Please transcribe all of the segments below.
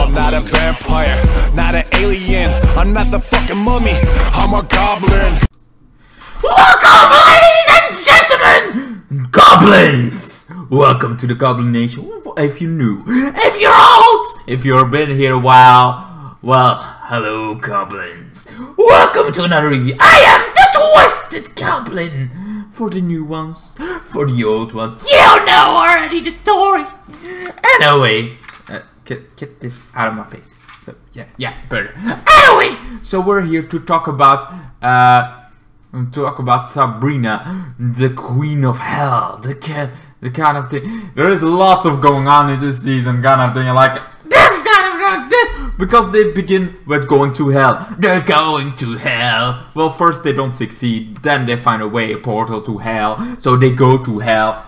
I'm not a vampire, not an alien, I'm not the fucking mummy, I'm a goblin. Welcome, ladies and gentlemen! Goblins! Welcome to the Goblin Nation. If you're new, if you're old, if you've been here a while, well, hello, goblins. Welcome to another review. I am the Twisted Goblin. For the new ones, for the old ones, you know already the story. Anyway, get this out of my face. So yeah, better. Anyway, so we're here to talk about Sabrina, the Queen of Hell, the kind of thing. There is lots of going on in this season, kind of thing. Like this kind of like this, because they begin with going to hell. They're going to hell. Well, first they don't succeed, then they find a way, a portal to hell. So they go to hell.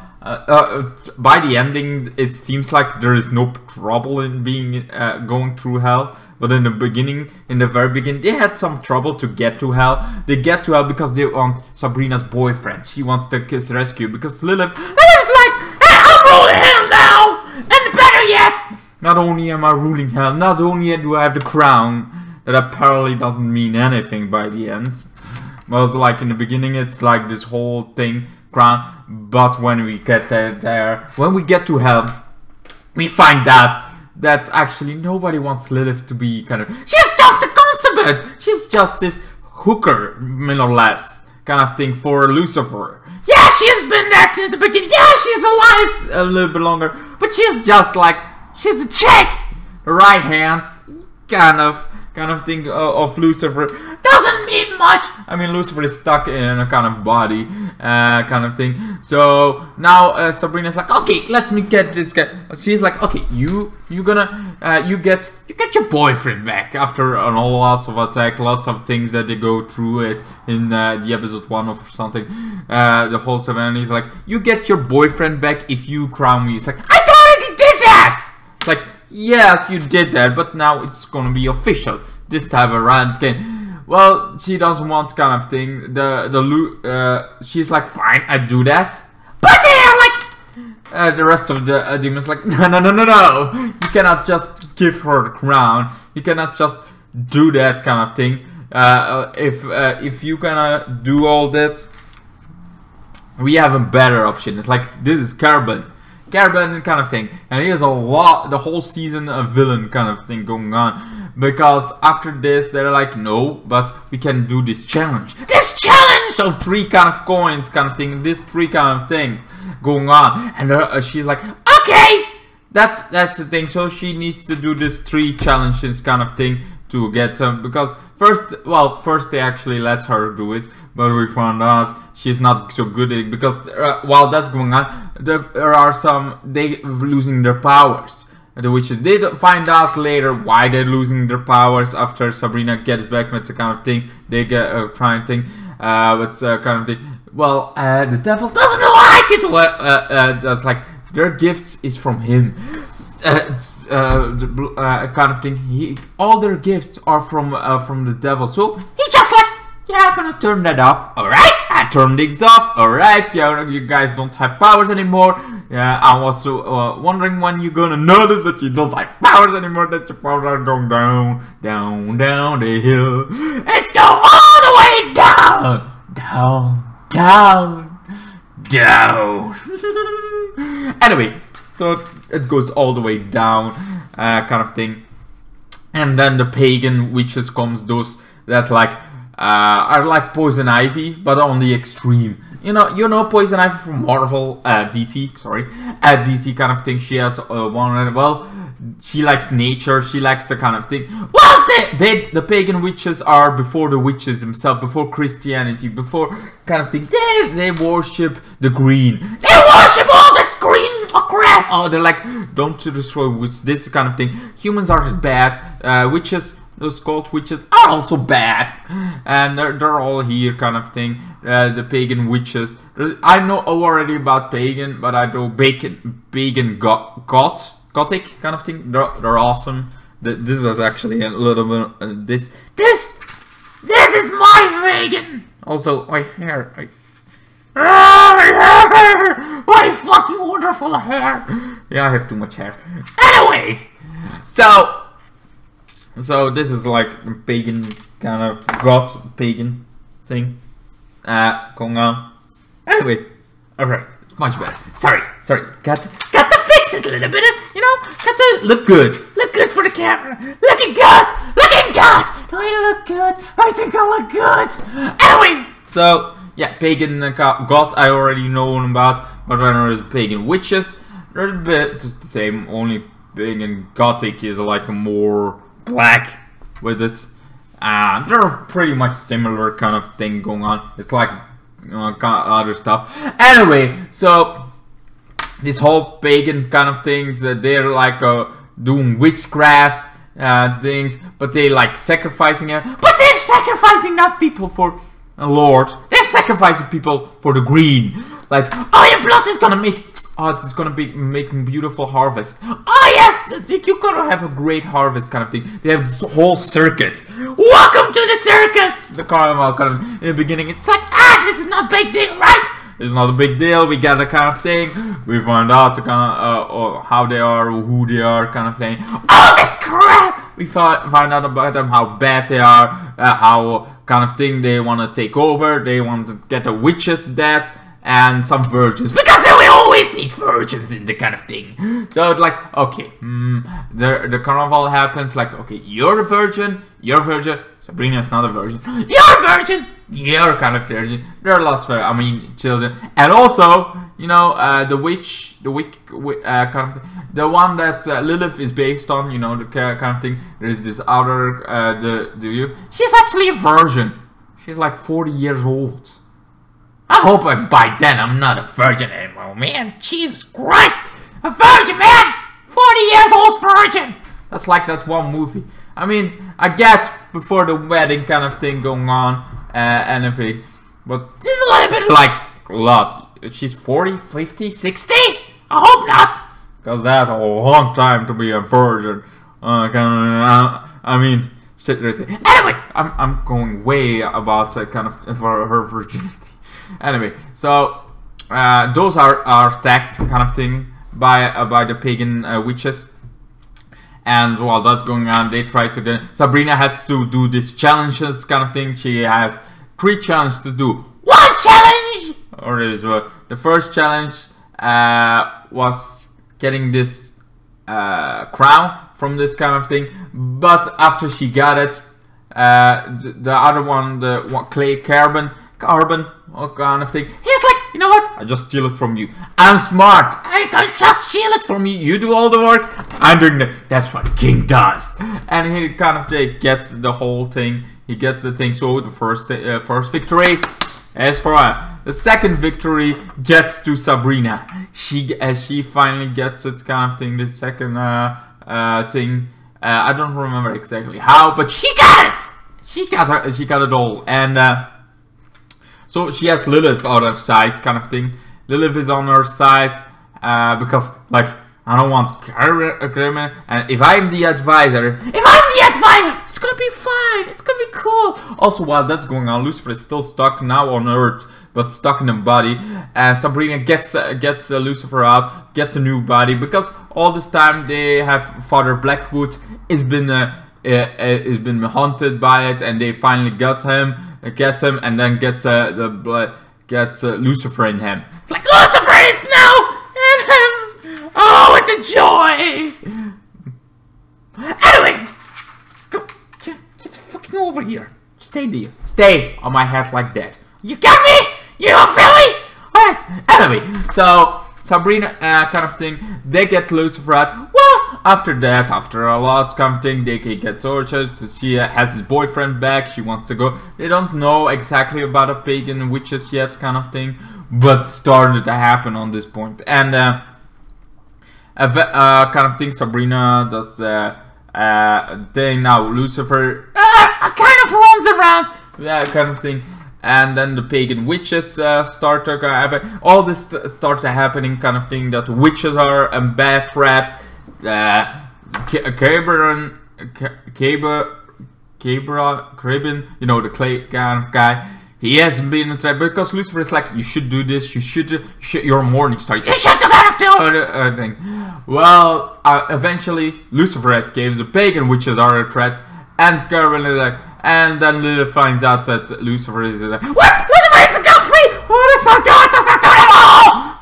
By the ending, it seems like there is no trouble in being going through hell. But in the beginning, in the very beginning, they had some trouble to get to hell. They get to hell because they want Sabrina's boyfriend. She wants the kiss rescue because Lilith is like, hey, I'm ruling hell now! And better yet, not only am I ruling hell, not only do I have the crown, that apparently doesn't mean anything by the end. Well, it's like in the beginning, it's like this whole thing, crown. But when we get there, when we get to hell, we find that actually nobody wants Lilith to be kind of... She's just a consummate! She's just this hooker, more or less, kind of thing for Lucifer. Yeah, she's been there since the beginning. Yeah, she's alive a little bit longer. But she's just like... She's a chick! The right hand, kind of thing of Lucifer. Doesn't mean much. I mean, Lucifer is stuck in a kind of body, kind of thing. So now Sabrina's like, okay, let me get this guy. She's like, okay, you get your boyfriend back after lots of attack, lots of things that they go through it in the episode 1 or something. The whole 7. He's like, you get your boyfriend back if you crown me. It's like, I already did that. It's like, yes, you did that, but now it's gonna be official this time around again. Well, she doesn't want kind of thing. She's like, fine, I do that. But the rest of the demons like, no. You cannot just give her the crown. You cannot just do that kind of thing. If you gonna do all that, we have a better option. It's like, this is Carbon kind of thing, and he has the whole season a villain kind of thing going on, because after this they're like, no, but we can do this challenge of 3 kind of coins kind of thing, this 3 kind of things going on, and she's like, okay, that's the thing. So she needs to do this 3 challenges kind of thing to get some, because first they actually let her do it, but we found out she's not so good at it, because while that's going on, there are some, they losing their powers. The witches, they find out later why they're losing their powers after Sabrina gets back with the kind of thing. They get a crime thing, with kind of thing. Well, the devil doesn't like it. Just like their gifts is from him. Kind of thing. All their gifts are from the devil. So he just like, yeah, I'm gonna turn that off. Alright, I turned things off. Alright, yeah, you guys don't have powers anymore. Yeah, I was wondering when you're gonna notice that you don't have powers anymore, that your powers are going down the hill. It's going all the way down. Anyway, so it goes all the way down, kind of thing. And then the pagan witches comes, those that like are like Poison Ivy, but on the extreme. You know Poison Ivy from Marvel, DC kind of thing. She has one. Well, she likes nature. She likes the kind of thing. Well, the pagan witches are before the witches themselves, before Christianity, before kind of thing. They worship the green. They worship all this green crap. Oh, they're like, don't destroy witches. This kind of thing. Humans are just bad. Witches. Those cult witches are also bad, and they're all here kind of thing. The pagan witches. I know already about pagan, but I know pagan gothic kind of thing. They're awesome. This was actually a little bit. This is my pagan. Also, my hair. My fucking wonderful hair. Yeah, I have too much hair. Anyway, so So this is like a pagan kind of god pagan thing going on. Anyway, alright, it's much better. Sorry, got to fix it a little bit, you know, got to look good for the camera. Looking good. Do I look good? I think I look good. Anyway, so yeah, pagan god I already know about, but then there is pagan witches. They're a bit just the same, only pagan gothic is like a more black with it. They're pretty much similar kind of thing going on. It's like kind of other stuff. Anyway, so this whole pagan kind of things, they're like doing witchcraft things, but they like sacrificing it. But they're sacrificing not people for a lord. They're sacrificing people for the green. Like, oh, your blood is gonna make. Oh, it's gonna be making beautiful harvest. Oh yes, you're gonna have a great harvest kind of thing. They have this whole circus. Welcome to the circus. The carnival kind of in the beginning. It's like, this is not a big deal, right? It's not a big deal. We got the kind of thing. We find out the kind of how they are, who they are, kind of thing. All this crap. We find out about them, how bad they are, how kind of thing they want to take over. They want to get the witches dead. And some virgins, because we always need virgins in the kind of thing. So it's like, okay, the carnival happens, like, okay, you're a virgin, Sabrina is not a virgin, you're a virgin, you're kind of virgin, there are lots of, children, and also, you know, the witch kind of thing, the one that Lilith is based on, you know, the kind of thing, there is this other, she's actually a virgin, she's like 40 years old. I hope by then I'm not a virgin anymore, man. Jesus Christ! A virgin, man! 40 years old virgin! That's like that one movie. I mean, I get before the wedding kind of thing going on, anything. But this is a little bit like a lot. She's 40, 50, 60? I hope not! Because that's a long time to be a virgin. I mean, seriously. Anyway, I'm going way about kind of for her virginity. Anyway, so those are attacked kind of thing by the pagan witches, and while that's going on, they try to get Sabrina has to do this challenges kind of thing. She has 3 challenges to do. One challenge, or is the first challenge was getting this crown from this kind of thing, but after she got it, the other one, the clay carbon kind of thing. He's like, you know what? I just steal it from you. I'm smart. I can just steal it from you. You do all the work. I'm doing the. That's what a king does. And he kind of gets the whole thing. He gets the thing. So the first victory is for her. The second victory gets to Sabrina. She finally gets it kind of thing. The second thing. I don't remember exactly how, but she got it. She got it all. And so she has Lilith on her side, kind of thing. Lilith is on her side because, like, I don't want criminal. And if I'm the advisor, it's gonna be fine. It's gonna be cool. Also, while that's going on, Lucifer is still stuck now on Earth, but stuck in a body. And Sabrina gets Lucifer out, gets a new body, because all this time they have Father Blackwood has been haunted by it, and they finally gets him, and then gets Lucifer in him. It's like, Lucifer is now in him. Oh, it's a joy. Anyway, get fucking over here. Stay there. Stay on my head like that. You got me? You feel me? Alright. Anyway, so Sabrina kind of thing, they get Lucifer out. Well, after that, after a lot kind of thing, they can get tortured. She has his boyfriend back. She wants to go. They don't know exactly about the pagan witches yet, kind of thing, but started to happen on this point. And kind of thing, Sabrina does thing. Now Lucifer kind of runs around. Yeah, kind of thing. And then the pagan witches start to happen. All this starts happening, kind of thing. That witches are a bad threat. Cabin, you know, the clay kind of guy. He hasn't been a threat because Lucifer is like, you should do this. You're a morning star. You should do kind of the thing. Well, eventually Lucifer escapes. The pagan witches are a threat, and Carolyn is like, and then Lilith finds out that Lucifer is like, what? Lucifer is a free! Oh, that's not good! That's not good at all!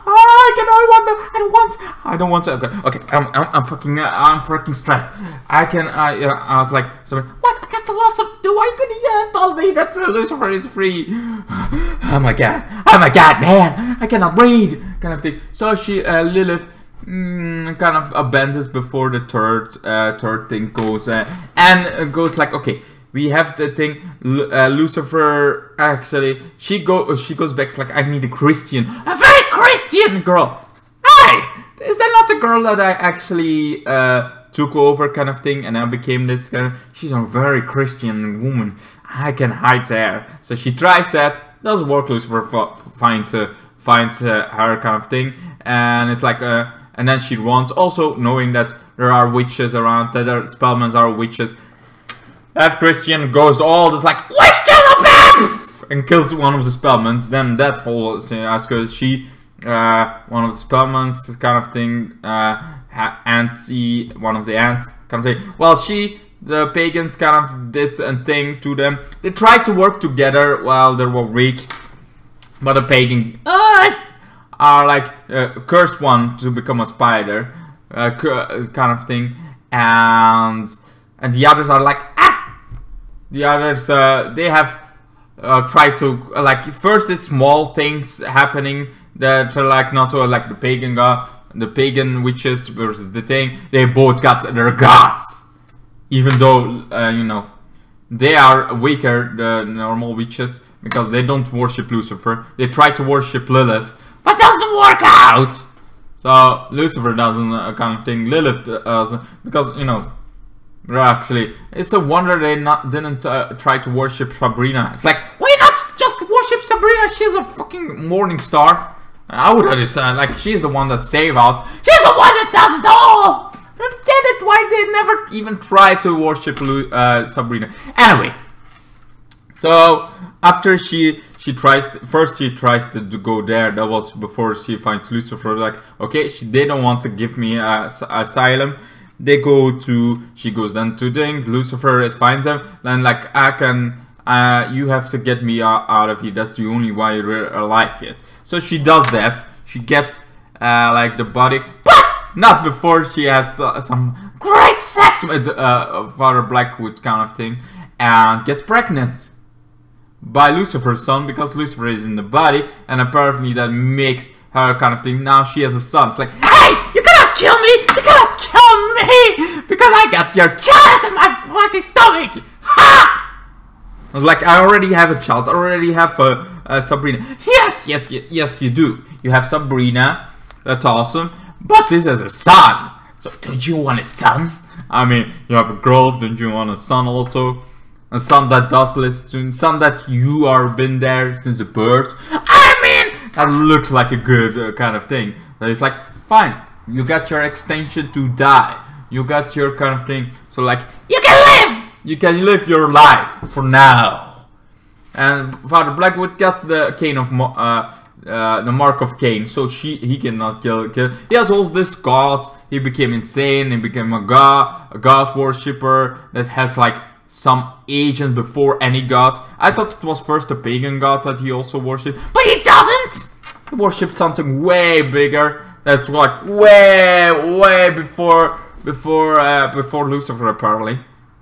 I don't want to. Okay, I'm fucking stressed. I was like, so, what? I got the loss of. Do I could tell me that Lucifer is free? Oh my god, man! I cannot breathe, kind of thing. So Lilith, kind of abandons before the third thing goes, and goes like, okay. We have the thing, Lucifer, actually, she goes back like, I need a very Christian girl. Hi! Is that not the girl that I actually took over kind of thing, and I became this kind of, she's a very Christian woman. I can hide there. So she tries that, doesn't work. Lucifer finds her kind of thing, and it's like, and then she runs, also knowing that there are witches around, that there spellmans are witches. That Christian goes all this like, we're still a bad! And kills one of the spellmans. Then that whole scene, she, one of the spellmans kind of thing, one of the ants kind of thing. Well, the pagans kind of did a thing to them. They tried to work together while they were weak. But the pagan are like, cursed one to become a spider, kind of thing. And the others are like, the others, they have tried to, like, first it's small things happening that are like, not so like the pagan witches versus the thing. They both got their gods. Even though, you know, they are weaker, the normal witches, because they don't worship Lucifer. They try to worship Lilith, but doesn't work out. So Lucifer doesn't, kind of thing. Lilith doesn't, because, you know, actually, it's a wonder they didn't try to worship Sabrina. It's like, why not just worship Sabrina? She's a fucking morning star. I would understand, like, she's the one that saved us. She's the one that does it all! I get it, why they never even try to worship Sabrina. Anyway, so after she tries to go there. That was before she finds Lucifer. Like, okay, they don't want to give me asylum. They go to, she goes then to them, Lucifer finds them, then like, you have to get me out of here, that's the only way you're alive yet. So she does that, she gets like the body, but not before she has some great sex with Father Blackwood kind of thing, and gets pregnant by Lucifer's son, because Lucifer is in the body, and apparently that makes her kind of thing, now she has a son. It's like, hey, you cannot kill me! You cannot kill me! Because I got your child in my fucking stomach! Ha! I was like, I already have a child, I already have Sabrina. Yes, you do. You have Sabrina, that's awesome, but this is a son. So, don't you want a son? I mean, you have a girl, don't you want a son also? A son that does listen, son that you are been there since the birth. I mean, that looks like a good kind of thing. But it's like, fine, you got your extension to die. You got your kind of thing. So like, you can live! You can live your life for now. And Father Blackwood got the cane of the mark of Cain, so he cannot kill. He has all these gods. He became insane. He became a god worshipper that has like some agent before any god. I thought it was first a pagan god that he also worshipped, but he doesn't. He worshipped something way bigger. That's like way before Lucifer apparently.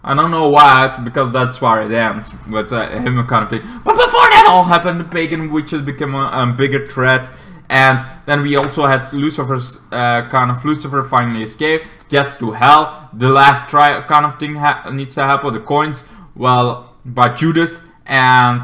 I don't know why, because that's why it ends with him kind of thing. But before that all happened, the pagan witches became a bigger threat, and then we also had Lucifer's Lucifer finally escape, gets to hell. The last try kind of thing needs to happen. The coins, well, by Judas, and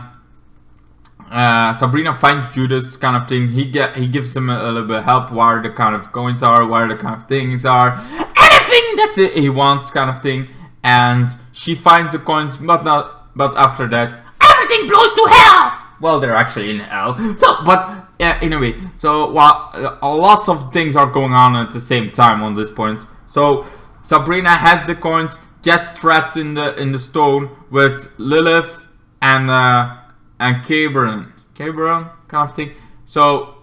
Sabrina finds Judas kind of thing. He gives him a little bit of help where the kind of coins are, where the kind of things are, anything that's it he wants kind of thing. And she finds the coins, but after that, everything blows to hell! Well, they're actually in hell. So, but, yeah, anyway. So, while lots of things are going on at the same time on this point. So, Sabrina has the coins, gets trapped in the stone with Lilith and Cabron kind of thing. So,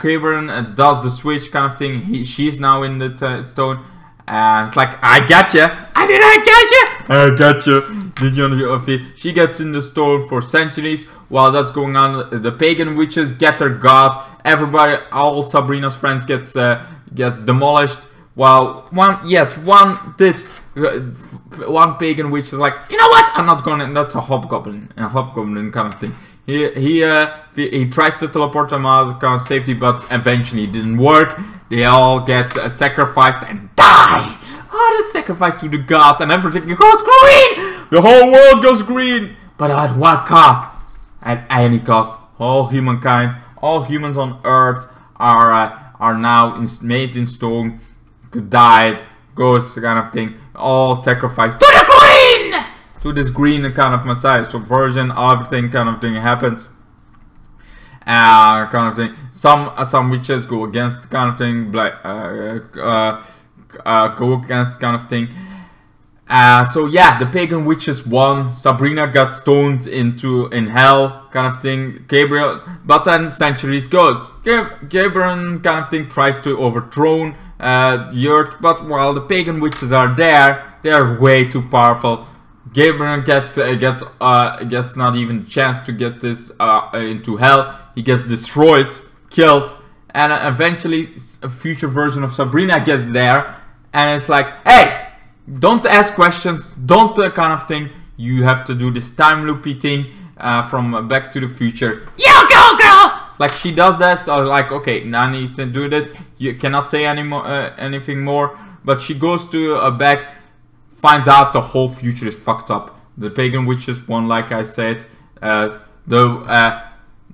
Cameron does the switch kind of thing. She's now in the stone, and it's like, I gotcha. I gotcha. Did you? She gets in the stone for centuries. While that's going on, the pagan witches get their gods. Everybody, all Sabrina's friends gets demolished. While one pagan witch is like, you know what? I'm not gonna. That's a hobgoblin kind of thing. He tries to teleport them out of safety, but eventually it didn't work. They all get sacrificed and die. Oh, the sacrifice to the gods, and everything goes green. The whole world goes green, but at what cost? At any cost. All humankind, all humans on Earth are now made in stone, died, ghosts kind of thing, all sacrificed to the green, to this green kind of messiah. So version, everything kind of thing happens. Kind of thing. Some witches go against kind of thing, go against kind of thing. So yeah, the pagan witches won. Sabrina got stoned in hell kind of thing. Gabriel, but then centuries goes. Gabriel kind of thing tries to overthrow the earth, but while the pagan witches are there, they are way too powerful. Gabriel gets not even a chance to get this into hell. He gets destroyed, killed, and eventually a future version of Sabrina gets there, and it's like, hey, don't ask questions, don't kind of thing. You have to do this time loopy thing from Back to the Future. You go, girl! Like she does that, so like, okay, now I need to do this. You cannot say anything more. But she goes to back, finds out the whole future is fucked up. The pagan witches won, like I said.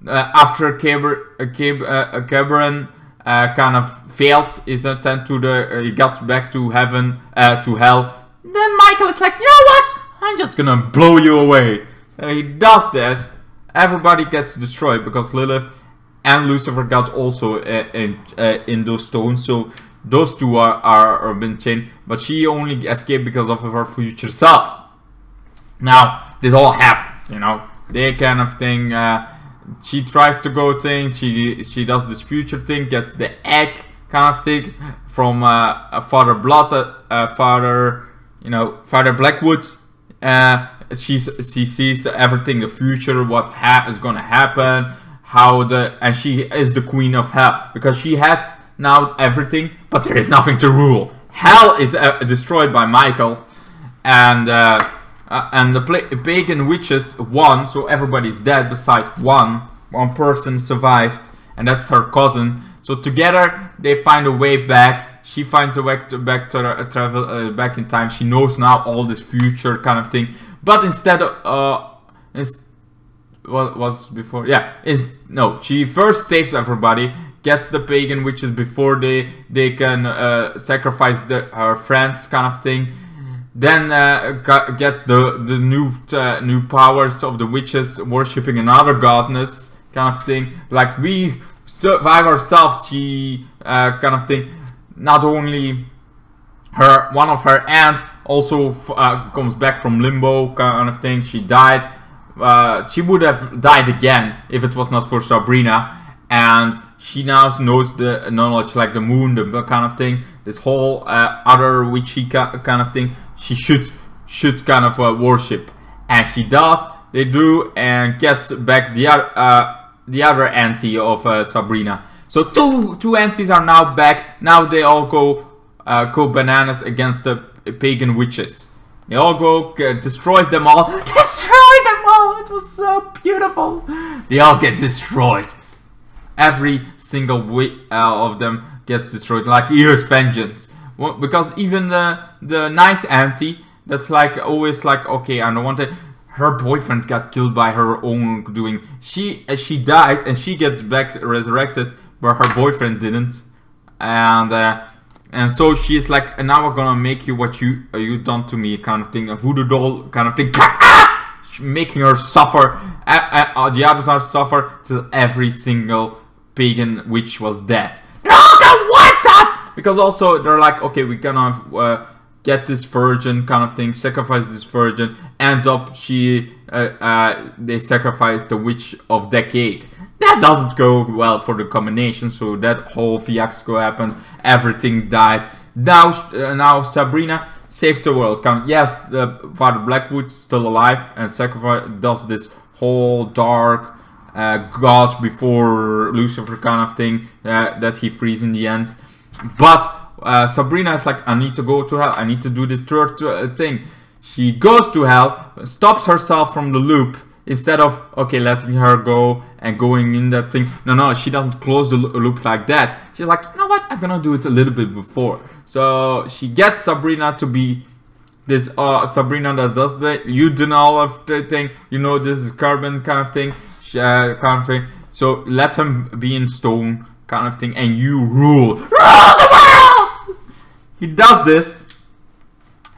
After Cameron kind of failed his attempt to he got back to heaven, to hell. Then Michael is like, you know what? I'm just gonna blow you away. So he does this. Everybody gets destroyed because Lilith and Lucifer got also in those stones. So those two are been chained, but she only escaped because of her future self. Now this all happens, you know. They kind of thing. She tries to go things. She does this future thing. Gets the egg kind of thing from Father Blackwood. She sees everything, the future, what is gonna happen, and she is the queen of hell because she has now everything, but there is nothing to rule. Hell is destroyed by Michael, and the pagan witches won, so everybody's dead besides one person survived, and that's her cousin. So together they find a way back. She finds a way to travel back in time. She knows now all this future kind of thing, but instead of what was before? Yeah, she first saves everybody, gets the pagan witches before they can sacrifice her friends kind of thing. Then gets the new powers of the witches worshipping another goddess kind of thing. Like we survive ourselves. She kind of thing. Not only one of her aunts also comes back from limbo kind of thing. She died. She would have died again if it was not for Sabrina, and she now knows the knowledge, like the moon, the kind of thing. This whole other witchy kind of thing. She should kind of worship, and she does. They do, and gets back the other auntie of Sabrina. So two aunties are now back. Now they all go bananas against the pagan witches. They all go, destroys them all. Destroy them all! It was so beautiful. They all get destroyed. Every single of them gets destroyed, like here's vengeance. Well, because even the nice auntie, that's like always like, okay, I don't want it. Her boyfriend got killed by her own doing. She died and she gets back resurrected, but her boyfriend didn't. And so she's like, and now we're gonna make you what you done to me kind of thing, a voodoo doll kind of thing, making her suffer. The others are suffer till every single pagan witch was dead. No, I don't want that! Because also they're like, okay, we're gonna get this virgin kind of thing, sacrifice this virgin. Ends up they sacrifice the witch of decade. That doesn't go well for the combination, so that whole fiasco happened. Everything died. Now Sabrina saved the world. Yes, Father Blackwood's still alive and does this whole dark god before Lucifer kind of thing that he frees in the end. But Sabrina is like, I need to go to hell. I need to do this third thing. She goes to hell, stops herself from the loop. Instead of, okay, letting her go and going in that thing. No, she doesn't close the loop like that. She's like, you know what? I'm gonna do it a little bit before. So she gets Sabrina to be this Sabrina that does the denial of the thing. You know, this is carbon kind of thing. So let him be in stone kind of thing. And you rule the world! He does this.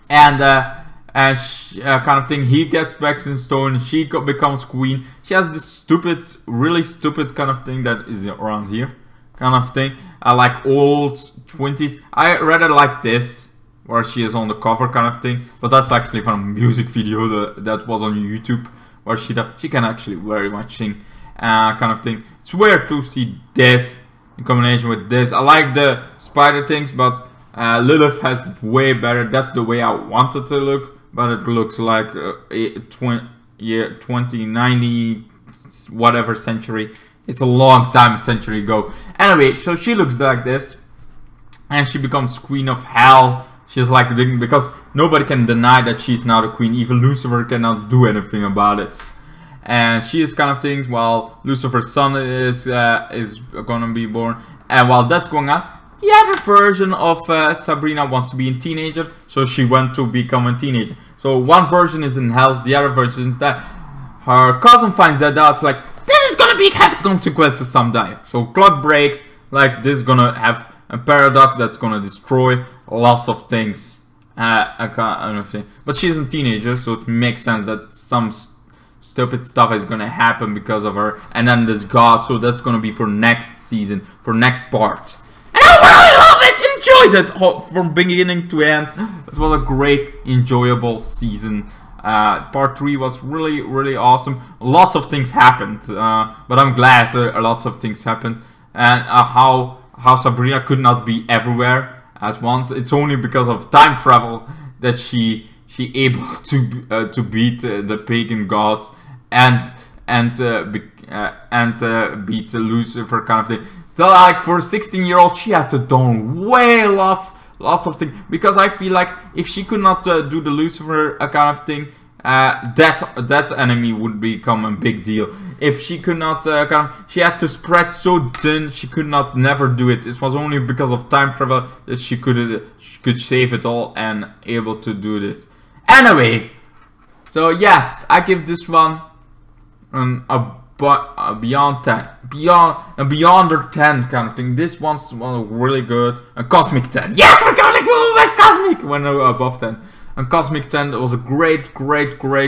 And kind of thing, he gets back in stone, she becomes queen. She has this stupid, really stupid kind of thing that is around here, kind of thing. Like old 20s. I rather like this, where she is on the cover kind of thing. But that's actually from a music video that was on YouTube, where she can actually very much sing, kind of thing. It's weird to see this in combination with this. I like the spider things, but Lilith has it way better. That's the way I want it to look. But it looks like 2090 whatever century. It's a long time, a century ago. Anyway, so she looks like this, and she becomes queen of hell. She's like, because nobody can deny that she's now the queen. Even Lucifer cannot do anything about it. And she is kind of things while Lucifer's son is gonna be born. And while that's going on, the other version of Sabrina wants to be a teenager, so she went to become a teenager. So one version is in hell, the other version is that her cousin finds that out. It's like, this is gonna have consequences someday. So clock breaks, like this is gonna have a paradox that's gonna destroy lots of things. But she's a teenager, so it makes sense that some stupid stuff is gonna happen because of her. And then there's God, so that's gonna be for next season, for next part. And I really love it! Enjoyed it from beginning to end. It was a great, enjoyable season. Part 3 was really, really awesome. Lots of things happened, but I'm glad lots of things happened. And how Sabrina could not be everywhere at once. It's only because of time travel that she able to beat the pagan gods and beat Lucifer kind of thing. So like for a 16-year-old, she had to do way lots of things, because I feel like if she could not do the Lucifer kind of thing, that enemy would become a big deal. If she could not she had to spread so thin, she could never do it. It was only because of time travel that she could save it all and able to do this. Anyway, so yes, I give this one beyond 10, beyond 10 kind of thing. This one's really good. A cosmic 10. Yes, we're going to go with cosmic when above 10. And cosmic 10 was a great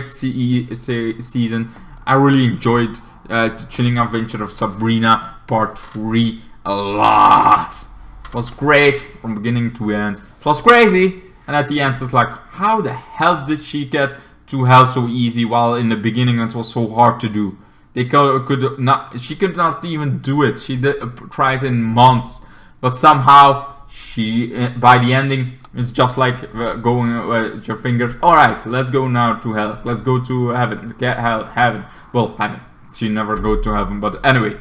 season. I really enjoyed the Chilling Adventure of Sabrina Part 3 a lot. It was great from beginning to end. It was crazy, and at the end it's like, how the hell did she get to hell so easy, while in the beginning it was so hard to do? She could not even do it. She tried in months, but somehow she, by the ending, it's just like going with your fingers. All right, let's go now to hell. Let's go to heaven. Heaven. Well, heaven. She never go to heaven, but anyway.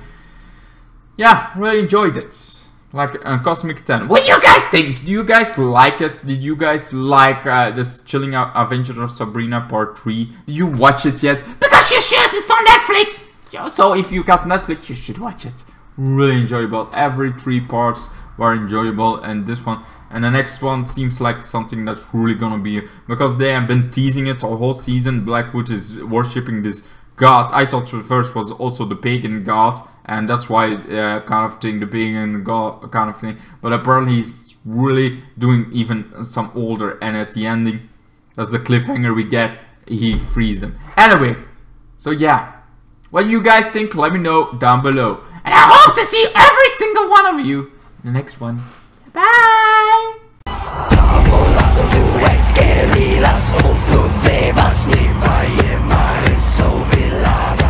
Yeah, really enjoyed it. Like Cosmic 10. What do you guys think? Do you guys like it? Did you guys like this Chilling Adventure of Sabrina Part 3? Did you watch it yet? Because you should! It's on Netflix! So if you got Netflix, you should watch it. Really enjoyable. Every 3 parts were enjoyable, and this one and the next one seems like something that's really gonna be, because they have been teasing it the whole season. Blackwood is worshipping this god. I thought the first was also the pagan god, and that's why kind of thing, the pagan god kind of thing, but apparently he's really doing even some older, and at the ending, that's the cliffhanger we get, he frees them. Anyway, so yeah, what do you guys think? Let me know down below, and I hope to see every single one of you in the next one. Bye! Las ufo, was nie bei jemals so viel lager.